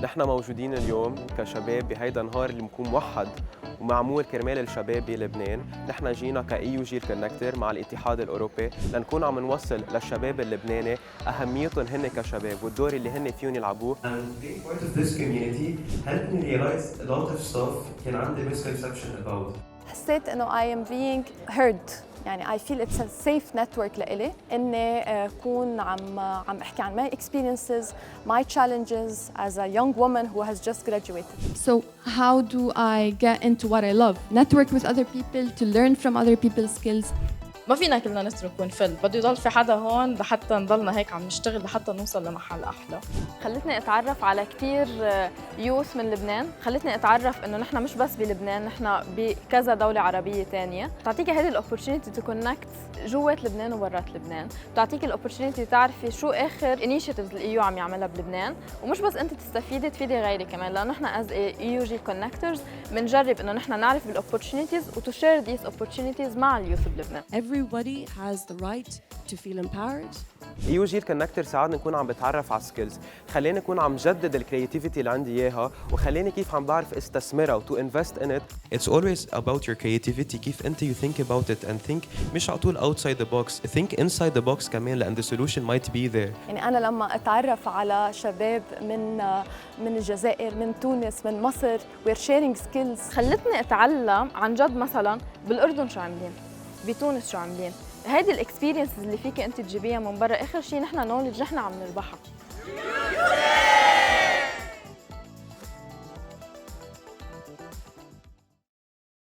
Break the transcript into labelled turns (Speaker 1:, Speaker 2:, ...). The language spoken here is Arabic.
Speaker 1: نحن موجودين اليوم كشباب بهيدا النهار اللي بيكون موحد ومعمول كرمال الشباب بلبنان. نحن جينا كإيو جيل كونكتر مع الاتحاد الأوروبي لنكون عم نوصل للشباب اللبناني أهميتهم هن كشباب والدور اللي هن فيهم يلعبوه.
Speaker 2: And being part of this community helped me realize a lot of stuff كان عندي misconception about.
Speaker 3: حسيت إنه I am being heard. يعني I feel it's a safe network لإلي إني أكون عم أحكي عن my experiences, my challenges as a young woman who has just graduated.
Speaker 4: So how do I get into what I love? Network with other people, to learn from other people's skills.
Speaker 5: ما فينا كلنا نترك ونفل، بده يضل في حدا هون لحتى نضلنا هيك عم نشتغل لحتى نوصل لمحل أحلى.
Speaker 6: خلتني أتعرف على كتير يوث من لبنان، خلتني أتعرف إنه نحن مش بس بلبنان، نحن بكذا دولة عربية تانية. بتعطيكي هذه الأوبورتونيتي تو كونكت جوات لبنان وبرات لبنان، بتعطيكي الأوبورتونيتي تعرفي شو آخر انيشيتيفز الإيو عم يعملها بلبنان، ومش بس أنت تستفيدي تفيدي غيرك كمان، لأنه نحن از إيو جي كونكترز بنجرب إنه نحن نعرف بالأوبورتونيتيز وتو شير ذيس أوبورتونيتيز مع اليوث بلبنان.
Speaker 7: Everybody has the right to feel empowered.
Speaker 1: إيو جيل كونكتر ساعدني نكون عم بتعرف على سكيلز، خلاني اكون عم جدد الكرياتيفيتي اللي عندي اياها، وخلاني كيف عم بعرف استثمرها و to invest in it.
Speaker 8: It's always about your creativity. كيف انت you think about it and think مش على طول outside the box, think inside the box كمان لأن the solution might be there.
Speaker 3: يعني أنا لما أتعرف على شباب من الجزائر، من تونس، من مصر، we're sharing skills.
Speaker 6: خلتني أتعلم عن جد مثلا بالأردن شو عاملين، بتونس شو عاملين. هيدي الاكسبيرينسز اللي فيك انت تجيبيها من برا، اخر شيء نحن نولج نحن عم نربحها.